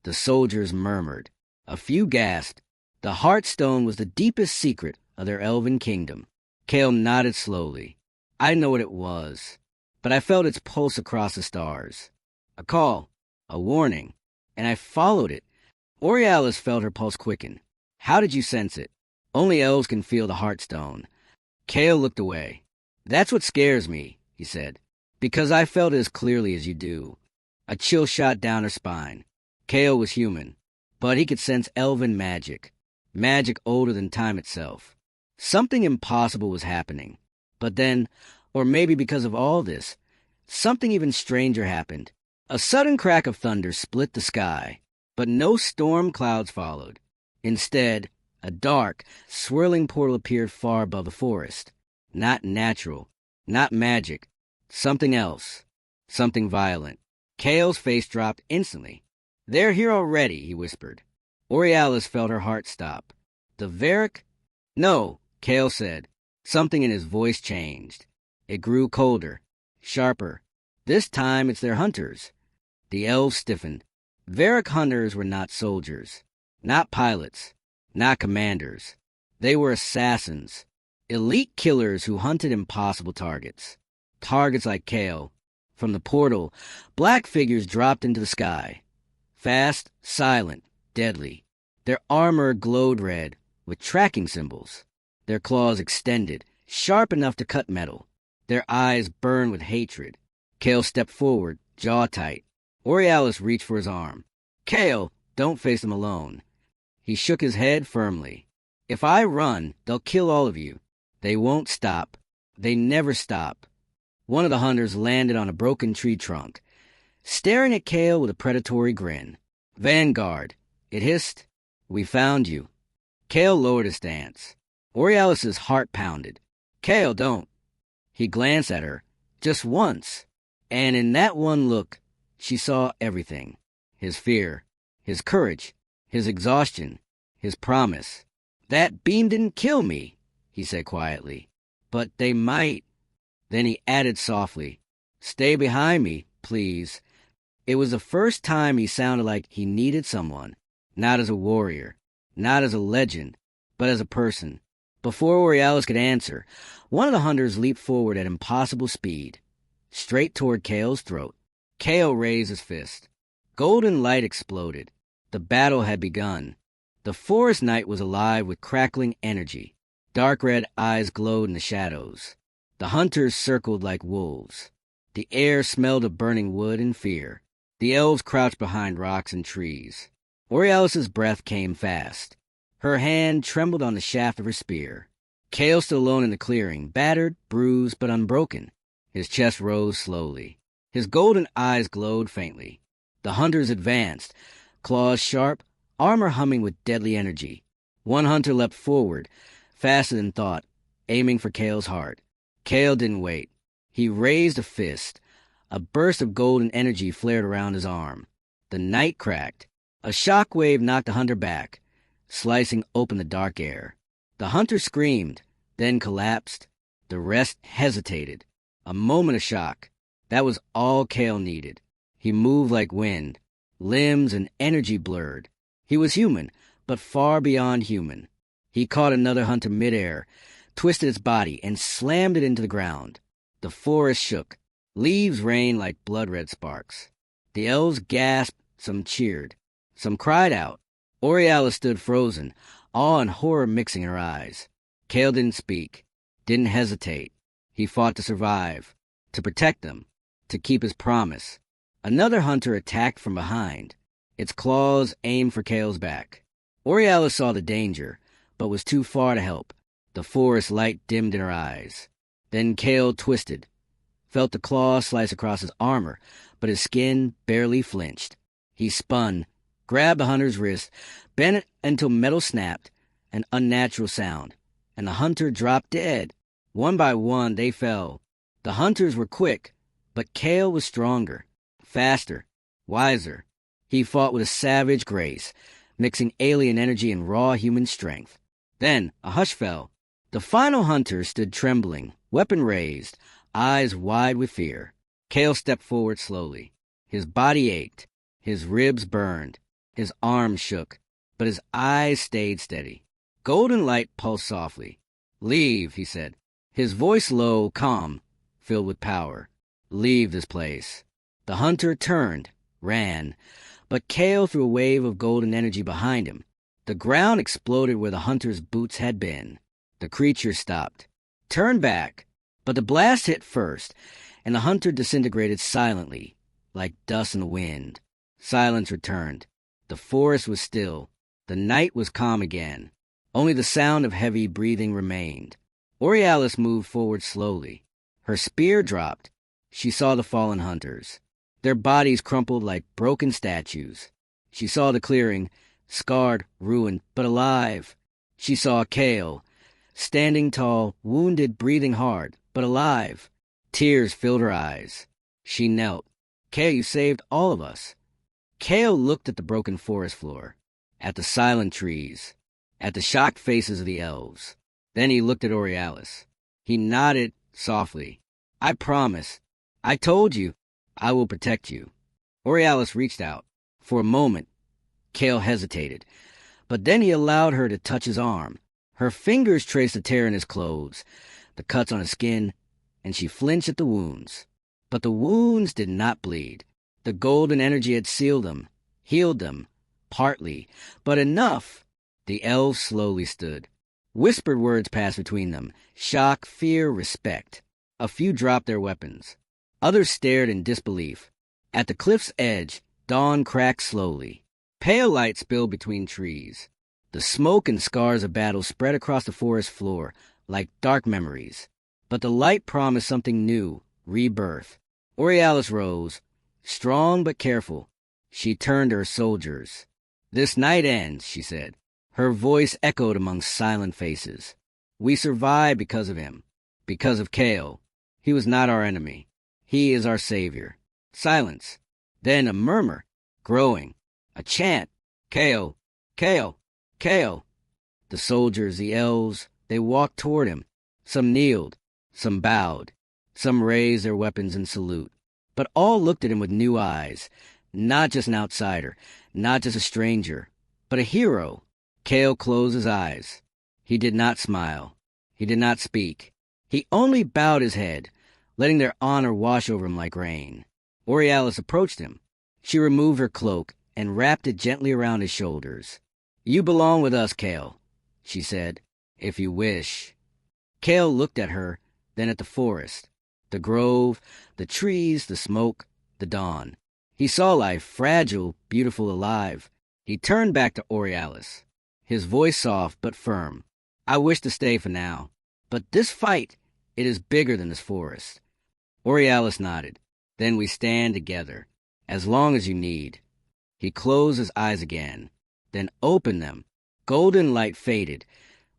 The soldiers murmured. A few gasped. The Heartstone was the deepest secret of their elven kingdom. Kale nodded slowly. I know what it was. But I felt its pulse across the stars. A call. A warning. And I followed it. Borealis felt her pulse quicken. How did you sense it? Only elves can feel the Heartstone. Kale looked away. That's what scares me, he said. Because I felt it as clearly as you do. A chill shot down her spine. Kale was human, but he could sense elven magic. Magic older than time itself. Something impossible was happening. But then, or maybe because of all this, something even stranger happened. A sudden crack of thunder split the sky, but no storm clouds followed. Instead, a dark, swirling portal appeared far above the forest. Not natural, not magic, something else, something violent. Kale's face dropped instantly. They're here already, he whispered. Borealis felt her heart stop. The Varric? No, Kale said. Something in his voice changed. It grew colder, sharper. This time it's their hunters. The elves stiffened. Varric hunters were not soldiers, not pilots, not commanders. They were assassins, elite killers who hunted impossible targets. Targets like Kale. From the portal, black figures dropped into the sky. Fast, silent, deadly. Their armor glowed red, with tracking symbols. Their claws extended, sharp enough to cut metal. Their eyes burned with hatred. Kale stepped forward, jaw tight. Borealis reached for his arm. Kale, don't face them alone. He shook his head firmly. If I run, they'll kill all of you. They won't stop. They never stop. One of the hunters landed on a broken tree trunk, staring at Kale with a predatory grin. Vanguard, it hissed. We found you. Kale lowered his stance. Borealis's heart pounded. Kale, don't. He glanced at her, just once, and in that one look, she saw everything. His fear, his courage, his exhaustion, his promise. That beam didn't kill me, he said quietly. But they might. Then he added softly, stay behind me, please. It was the first time he sounded like he needed someone, not as a warrior, not as a legend, but as a person. Before Borealis could answer, one of the hunters leaped forward at impossible speed, straight toward Kale's throat. Kale raised his fist. Golden light exploded. The battle had begun. The forest night was alive with crackling energy. Dark red eyes glowed in the shadows. The hunters circled like wolves. The air smelled of burning wood and fear. The elves crouched behind rocks and trees. Borealis's breath came fast. Her hand trembled on the shaft of her spear. Kale stood alone in the clearing, battered, bruised, but unbroken. His chest rose slowly. His golden eyes glowed faintly. The hunters advanced, claws sharp, armor humming with deadly energy. One hunter leapt forward, faster than thought, aiming for Kale's heart. Kale didn't wait. He raised a fist. A burst of golden energy flared around his arm. The night cracked. A shock wave knocked the hunter back, slicing open the dark air. The hunter screamed, then collapsed. The rest hesitated. A moment of shock. That was all Kale needed. He moved like wind. Limbs and energy blurred. He was human, but far beyond human. He caught another hunter midair, twisted its body, and slammed it into the ground. The forest shook. Leaves rained like blood-red sparks. The elves gasped, some cheered. Some cried out. Borealis stood frozen, awe and horror mixing in her eyes. Kale didn't speak, didn't hesitate. He fought to survive, to protect them, to keep his promise. Another hunter attacked from behind. Its claws aimed for Kale's back. Borealis saw the danger, but was too far to help. The forest light dimmed in her eyes. Then Kale twisted, felt the claw slice across his armor, but his skin barely flinched. He spun, grabbed the hunter's wrist, bent it until metal snapped, an unnatural sound, and the hunter dropped dead. One by one, they fell. The hunters were quick, but Kale was stronger, faster, wiser. He fought with a savage grace, mixing alien energy and raw human strength. Then a hush fell. The final hunter stood trembling, weapon raised, eyes wide with fear. Kale stepped forward slowly. His body ached. His ribs burned. His arms shook, but his eyes stayed steady. Golden light pulsed softly. Leave, he said. His voice low, calm, filled with power. Leave this place. The hunter turned, ran, but Kale threw a wave of golden energy behind him. The ground exploded where the hunter's boots had been. The creature stopped, turned back, but the blast hit first, and the hunter disintegrated silently, like dust in the wind. Silence returned. The forest was still. The night was calm again. Only the sound of heavy breathing remained. Borealis moved forward slowly. Her spear dropped. She saw the fallen hunters. Their bodies crumpled like broken statues. She saw the clearing, scarred, ruined, but alive. She saw Kale, standing tall, wounded, breathing hard, but alive. Tears filled her eyes. She knelt. Kale, you saved all of us. Kale looked at the broken forest floor, at the silent trees, at the shocked faces of the elves. Then he looked at Borealis. He nodded softly. I promise. I told you. I will protect you. Borealis reached out. For a moment, Kale hesitated, but then he allowed her to touch his arm. Her fingers traced the tear in his clothes, the cuts on his skin, and she flinched at the wounds. But the wounds did not bleed. The golden energy had sealed them, healed them, partly, but enough. The elves slowly stood. Whispered words passed between them, shock, fear, respect. A few dropped their weapons. Others stared in disbelief. At the cliff's edge, dawn cracked slowly. Pale light spilled between trees. The smoke and scars of battle spread across the forest floor like dark memories. But the light promised something new, rebirth. Borealis rose, strong but careful. She turned to her soldiers. "This night ends," she said. Her voice echoed among silent faces. "We survived because of him, because of Kale. He was not our enemy. He is our savior." Silence. Then a murmur, growing. A chant. "Kale! Kale! Kale!" The soldiers, the elves, they walked toward him. Some kneeled, some bowed, some raised their weapons in salute. But all looked at him with new eyes. Not just an outsider, not just a stranger, but a hero. Kale closed his eyes. He did not smile. He did not speak. He only bowed his head, letting their honor wash over him like rain. Borealis approached him. She removed her cloak and wrapped it gently around his shoulders. "You belong with us, Kale," she said, "if you wish." Kale looked at her, then at the forest, the grove, the trees, the smoke, the dawn. He saw life, fragile, beautiful, alive. He turned back to Borealis, his voice soft but firm. "I wish to stay for now, but this fight, it is bigger than this forest." Borealis nodded. "Then we stand together, as long as you need." He closed his eyes again, then opened them. Golden light faded,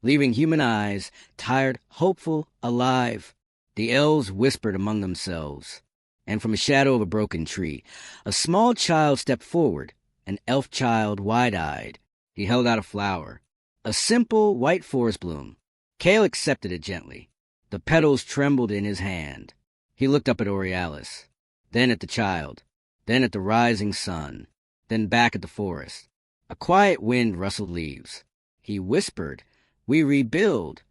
leaving human eyes, tired, hopeful, alive. The elves whispered among themselves, and from the shadow of a broken tree, a small child stepped forward, an elf child, wide-eyed. He held out a flower, a simple white forest bloom. Kale accepted it gently. The petals trembled in his hand. He looked up at Borealis, then at the child, then at the rising sun, then back at the forest. A quiet wind rustled leaves. He whispered, "We rebuild."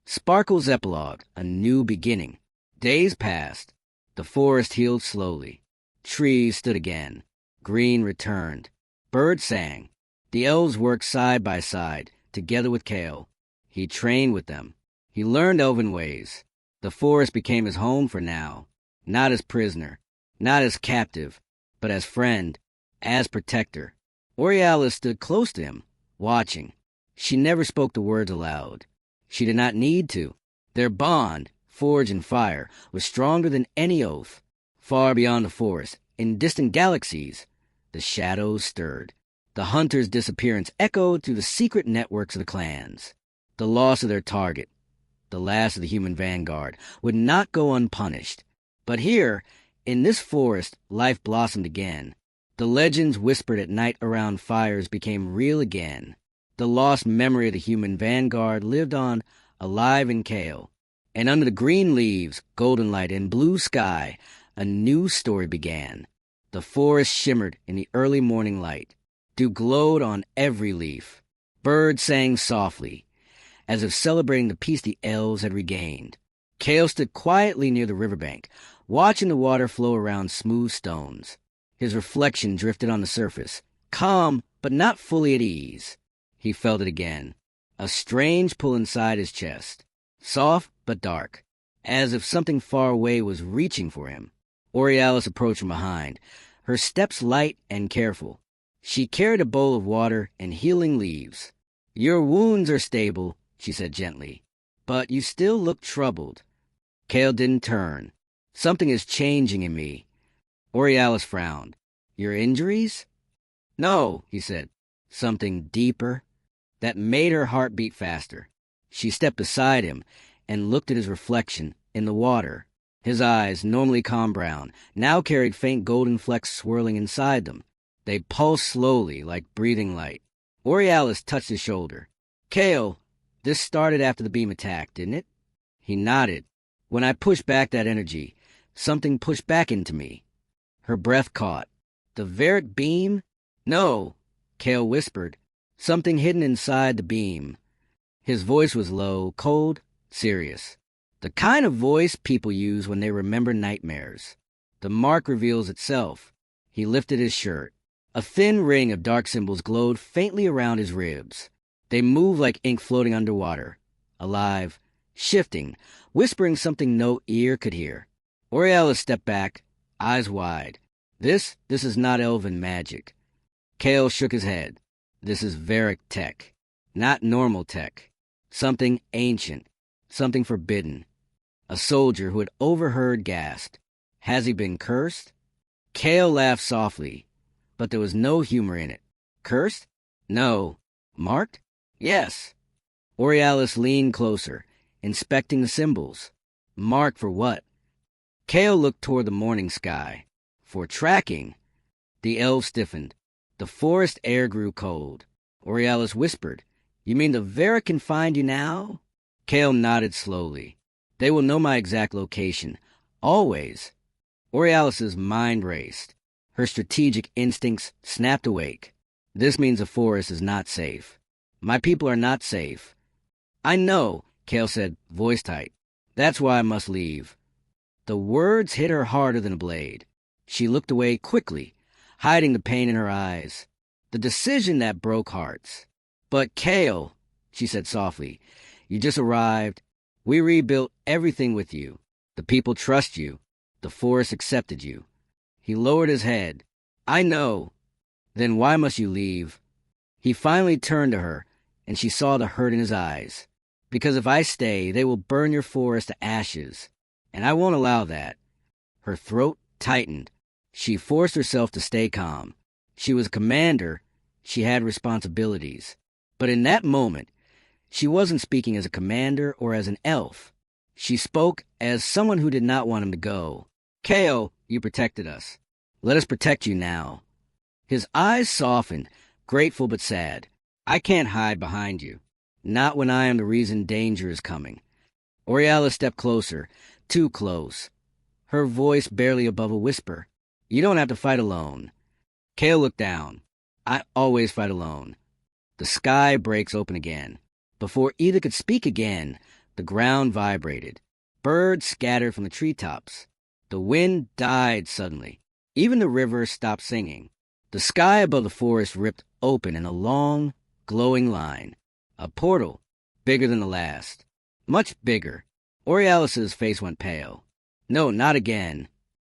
Sparkle's epilogue, a new beginning. Days passed. The forest healed slowly. Trees stood again. Green returned. Birds sang. The elves worked side by side, together with Kale. He trained with them. He learned elven ways. The forest became his home for now. Not as prisoner, not as captive, but as friend, as protector. Borealis stood close to him, watching. She never spoke the words aloud. She did not need to. Their bond, forged in fire, was stronger than any oath. Far beyond the forest, in distant galaxies, the shadows stirred. The hunter's disappearance echoed through the secret networks of the clans. The loss of their target, the last of the human vanguard, would not go unpunished. But here, in this forest, life blossomed again. The legends whispered at night around fires became real again. The lost memory of the human vanguard lived on, alive in Kale. And under the green leaves, golden light, and blue sky, a new story began. The forest shimmered in the early morning light. Dew glowed on every leaf. Birds sang softly, as if celebrating the peace the elves had regained. Kale stood quietly near the riverbank, watching the water flow around smooth stones. His reflection drifted on the surface, calm but not fully at ease. He felt it again, a strange pull inside his chest, soft but dark, as if something far away was reaching for him. Borealis approached from behind, her steps light and careful. She carried a bowl of water and healing leaves. "Your wounds are stable," she said gently, "but you still look troubled." Kale didn't turn. "Something is changing in me." Borealis frowned. "Your injuries?" "No," he said. "Something deeper." That made her heart beat faster. She stepped beside him and looked at his reflection in the water. His eyes, normally calm brown, now carried faint golden flecks swirling inside them. They pulsed slowly, like breathing light. Borealis touched his shoulder. "Kale, this started after the beam attack, didn't it?" He nodded. "When I pushed back that energy, something pushed back into me." Her breath caught. "The Varic beam?" "No," Kale whispered. "Something hidden inside the beam." His voice was low, cold, serious. The kind of voice people use when they remember nightmares. The mark reveals itself. He lifted his shirt. A thin ring of dark symbols glowed faintly around his ribs. They moved like ink floating underwater, alive, shifting, whispering something no ear could hear. Borealis stepped back, eyes wide. This is not elven magic." Kale shook his head. "This is Varic tech, not normal tech. Something ancient, something forbidden." A soldier who had overheard gasped. "Has he been cursed?" Kale laughed softly, but there was no humor in it. Cursed? No. Marked? Yes. Borealis leaned closer, inspecting the symbols. Marked for what? Kale looked toward the morning sky. For tracking. The elves stiffened. The forest air grew cold. Borealis whispered, "You mean the Vera can find you now?" Kale nodded slowly. "They will know my exact location. Always." Borealis's mind raced. Her strategic instincts snapped awake. "This means the forest is not safe. My people are not safe." "I know," Kale said, voice tight. "That's why I must leave." The words hit her harder than a blade. She looked away quickly, hiding the pain in her eyes. The decision that broke hearts. "But Kale," she said softly, "you just arrived. We rebuilt everything with you. The people trust you. The forest accepted you." He lowered his head. "I know." "Then why must you leave?" He finally turned to her, and she saw the hurt in his eyes. "Because if I stay, they will burn your forest to ashes. And I won't allow that." Her throat tightened. She forced herself to stay calm. She was a commander. She had responsibilities. But in that moment, she wasn't speaking as a commander or as an elf. She spoke as someone who did not want him to go. "Kale, you protected us. Let us protect you now." His eyes softened, grateful but sad. "I can't hide behind you. Not when I am the reason danger is coming." Borealis stepped closer, too close. Her voice barely above a whisper. "You don't have to fight alone." Kale looked down. "I always fight alone." The sky breaks open again. Before either could speak again, the ground vibrated. Birds scattered from the treetops. The wind died suddenly. Even the river stopped singing. The sky above the forest ripped open in a long, glowing line. A portal, bigger than the last. Much bigger. Borealis's face went pale. "No, not again."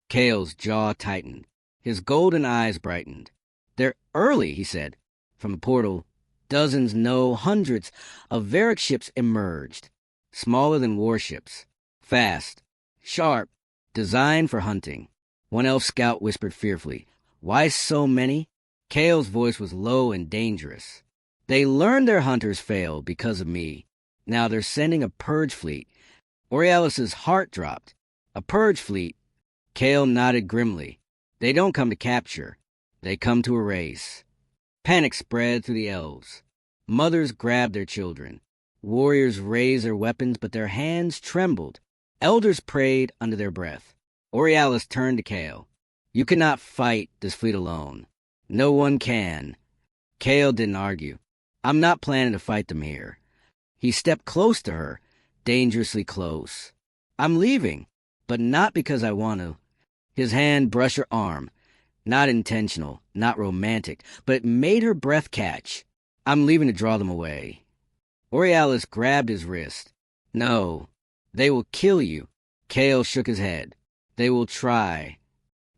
Kale's jaw tightened. His golden eyes brightened. "They're early," he said. From the portal, dozens, no, hundreds of Varric ships emerged. Smaller than warships. Fast. Sharp. Designed for hunting. One elf scout whispered fearfully, "Why so many?" Kale's voice was low and dangerous. "They learned their hunters failed because of me. Now they're sending a purge fleet." Borealis's heart dropped. "A purge fleet?" Kale nodded grimly. "They don't come to capture. They come to erase." Panic spread through the elves. Mothers grabbed their children. Warriors raised their weapons, but their hands trembled. Elders prayed under their breath. Borealis turned to Kale. "You cannot fight this fleet alone. No one can." Kale didn't argue. "I'm not planning to fight them here." He stepped close to her, dangerously close. "I'm leaving, but not because I want to." His hand brushed her arm. Not intentional, not romantic, but it made her breath catch. "I'm leaving to draw them away." Borealis grabbed his wrist. "No, they will kill you." Kale shook his head. "They will try."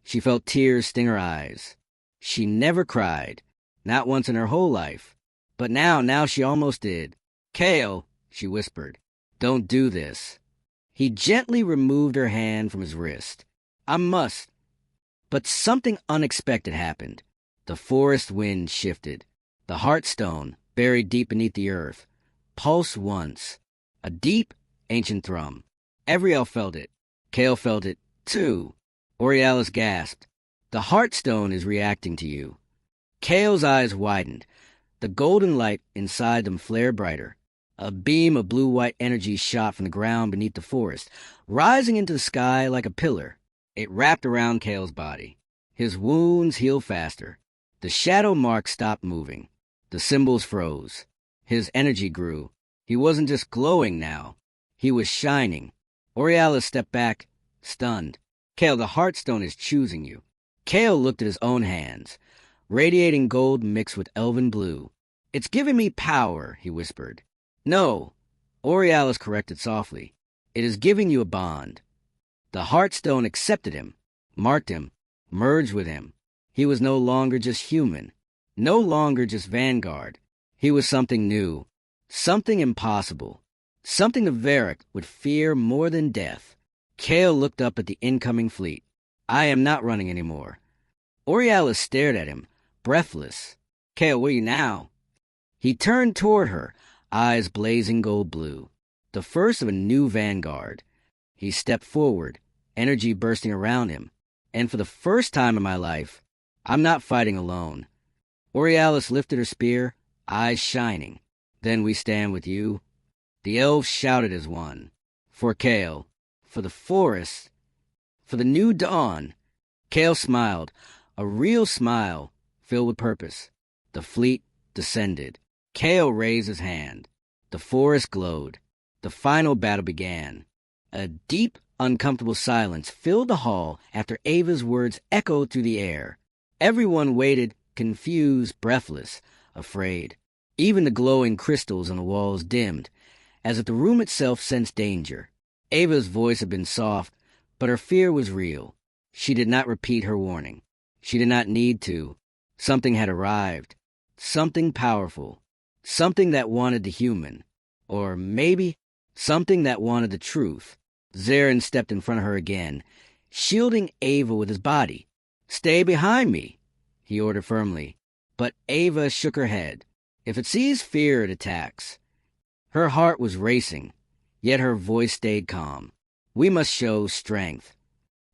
She felt tears sting her eyes. She never cried, not once in her whole life. But now she almost did. "Kale," she whispered, "don't do this." He gently removed her hand from his wrist. "I must." But something unexpected happened. The forest wind shifted. The heartstone, buried deep beneath the earth, pulsed once. A deep, ancient thrum. Every elf felt it. Kale felt it, too. Borealis gasped. "The heartstone is reacting to you." Kale's eyes widened. The golden light inside them flared brighter. A beam of blue-white energy shot from the ground beneath the forest, rising into the sky like a pillar. It wrapped around Kale's body. His wounds healed faster. The shadow marks stopped moving. The symbols froze. His energy grew. He wasn't just glowing now. He was shining. Borealis stepped back, stunned. "Kale, the heartstone is choosing you." Kale looked at his own hands, radiating gold mixed with elven blue. "It's giving me power," he whispered. "No," Borealis corrected softly. "It is giving you a bond." The heartstone accepted him, marked him, merged with him. He was no longer just human, no longer just vanguard. He was something new, something impossible, something the Varric would fear more than death. Kale looked up at the incoming fleet. "I am not running anymore." Borealis stared at him, breathless. "Kale, where are you now?" He turned toward her, eyes blazing gold blue, the first of a new vanguard. He stepped forward, energy bursting around him, and for the first time in my life, I'm not fighting alone. Borealis lifted her spear, eyes shining. "Then we stand with you." The elves shouted as one. "For Kale, for the forest, for the new dawn." Kale smiled, a real smile filled with purpose. The fleet descended. Kale raised his hand. The forest glowed. The final battle began. A deep, uncomfortable silence filled the hall after Ava's words echoed through the air. Everyone waited, confused, breathless, afraid. Even the glowing crystals on the walls dimmed, as if the room itself sensed danger. Ava's voice had been soft, but her fear was real. She did not repeat her warning. She did not need to. Something had arrived. Something powerful. Something that wanted the human. Or maybe something that wanted the truth. Zarin stepped in front of her again, shielding Ava with his body. "Stay behind me," he ordered firmly. But Ava shook her head. If it sees fear, it attacks. Her heart was racing, yet her voice stayed calm. "We must show strength."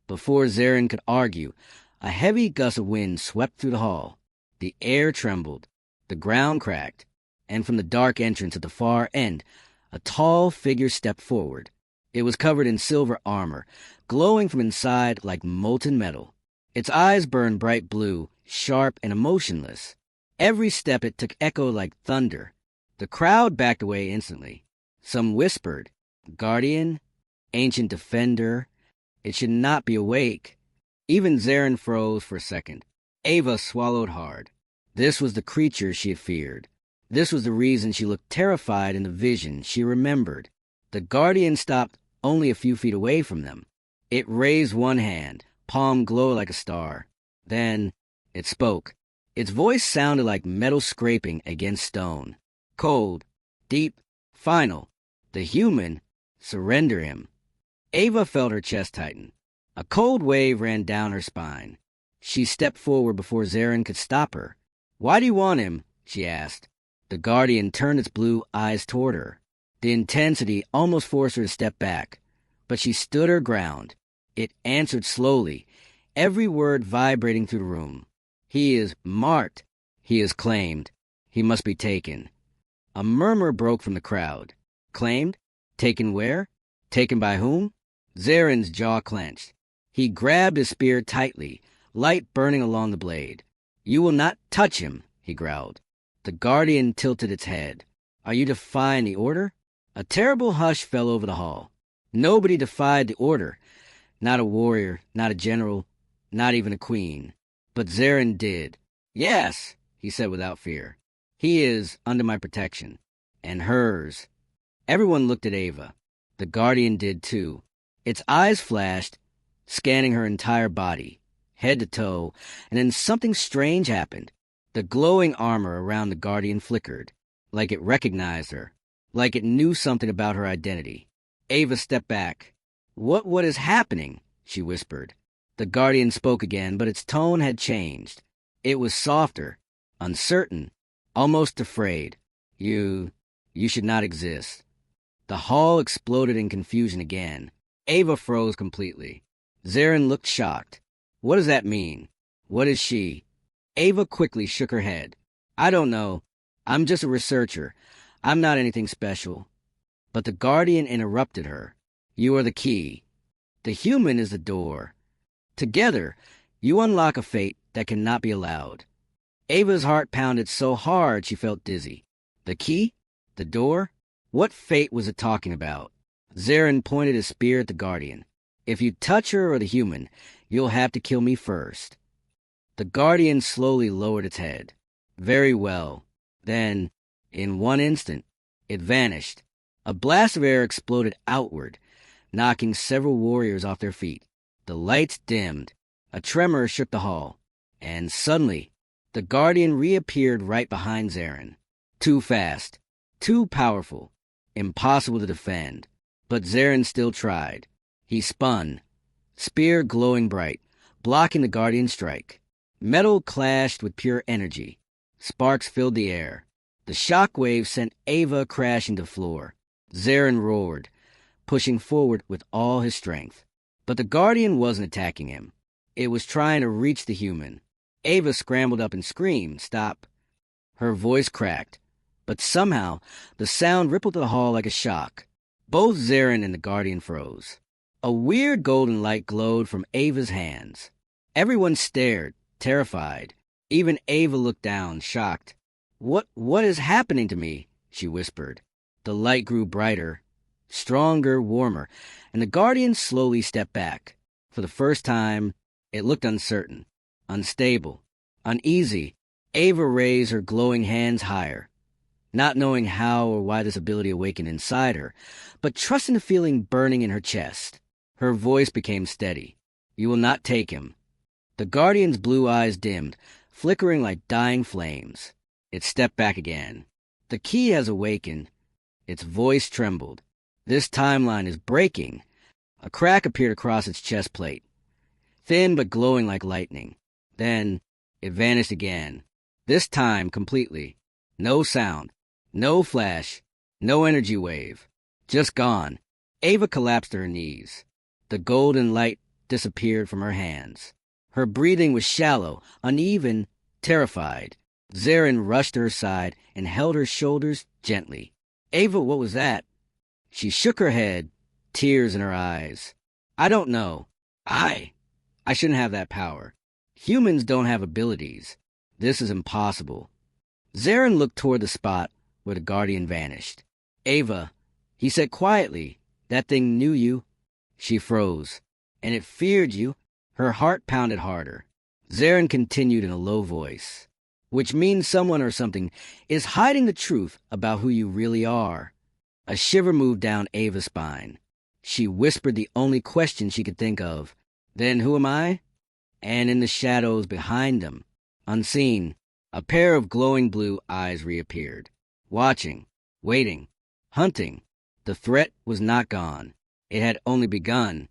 Before Zarin could argue, a heavy gust of wind swept through the hall. The air trembled, the ground cracked, and from the dark entrance at the far end, a tall figure stepped forward. It was covered in silver armor, glowing from inside like molten metal. Its eyes burned bright blue, sharp and emotionless. Every step it took echoed like thunder. The crowd backed away instantly. Some whispered, "Guardian, ancient defender, it should not be awake." Even Zarin froze for a second. Ava swallowed hard. This was the creature she had feared. This was the reason she looked terrified in the vision she remembered. The Guardian stopped only a few feet away from them. It raised one hand, palm glowed like a star. Then it spoke. Its voice sounded like metal scraping against stone. Cold, deep, final. The human, surrender him. Ava felt her chest tighten. A cold wave ran down her spine. She stepped forward before Zarin could stop her. "Why do you want him?" she asked. The Guardian turned its blue eyes toward her. The intensity almost forced her to step back, but she stood her ground. It answered slowly, every word vibrating through the room. "He is marked. He is claimed. He must be taken." A murmur broke from the crowd. Claimed? Taken where? Taken by whom? Zarin's jaw clenched. He grabbed his spear tightly, light burning along the blade. "You will not touch him," he growled. The Guardian tilted its head. "Are you defying the order?" A terrible hush fell over the hall. Nobody defied the order. Not a warrior, not a general, not even a queen. But Zarin did. "Yes," he said without fear. "He is under my protection. And hers." Everyone looked at Ava. The Guardian did too. Its eyes flashed, scanning her entire body, head to toe, and then something strange happened. The glowing armor around the Guardian flickered, like it recognized her, like it knew something about her identity. Ava stepped back. What is happening?" she whispered. The Guardian spoke again, but its tone had changed. It was softer, uncertain, almost afraid. You should not exist." The hall exploded in confusion again. Ava froze completely. Zarin looked shocked. "What does that mean? What is she?" Ava quickly shook her head. "I don't know. I'm just a researcher. I'm not anything special." But the Guardian interrupted her. "You are the key. The human is the door. Together, you unlock a fate that cannot be allowed." Ava's heart pounded so hard she felt dizzy. The key? The door? What fate was it talking about? Zarin pointed his spear at the Guardian. "If you touch her or the human, you'll have to kill me first." The Guardian slowly lowered its head. "Very well." Then, in one instant, it vanished. A blast of air exploded outward, knocking several warriors off their feet. The lights dimmed. A tremor shook the hall. And suddenly, the Guardian reappeared right behind Zarin. Too fast. Too powerful. Impossible to defend. But Zarin still tried. He spun, spear glowing bright, blocking the Guardian's strike. Metal clashed with pure energy. Sparks filled the air. The shock wave sent Ava crashing to the floor. Zarin roared, pushing forward with all his strength. But the Guardian wasn't attacking him. It was trying to reach the human. Ava scrambled up and screamed, "Stop." Her voice cracked, but somehow the sound rippled the hall like a shock. Both Zarin and the Guardian froze. A weird golden light glowed from Ava's hands. Everyone stared, terrified. Even Ava looked down, shocked. What is happening to me?" she whispered. The light grew brighter, stronger, warmer, and the Guardian slowly stepped back. For the first time, it looked uncertain, unstable, uneasy. Ava raised her glowing hands higher, not knowing how or why this ability awakened inside her, but trusting the feeling burning in her chest. Her voice became steady. "You will not take him." The Guardian's blue eyes dimmed, flickering like dying flames. It stepped back again. "The key has awakened." Its voice trembled. "This timeline is breaking." A crack appeared across its chest plate, thin but glowing like lightning. Then it vanished again, this time completely. No sound, no flash, no energy wave. Just gone. Ava collapsed to her knees. The golden light disappeared from her hands. Her breathing was shallow, uneven, terrified. Zarin rushed to her side and held her shoulders gently. "Ava, what was that?" She shook her head, tears in her eyes. "I don't know. I shouldn't have that power. Humans don't have abilities. This is impossible." Zarin looked toward the spot where the Guardian vanished. "Ava," he said quietly, "that thing knew you." She froze. "And it feared you." Her heart pounded harder. Zarin continued in a low voice. "Which means someone or something is hiding the truth about who you really are." A shiver moved down Ava's spine. She whispered the only question she could think of. "Then who am I?" And in the shadows behind them, unseen, a pair of glowing blue eyes reappeared. Watching, waiting, hunting. The threat was not gone. It had only begun.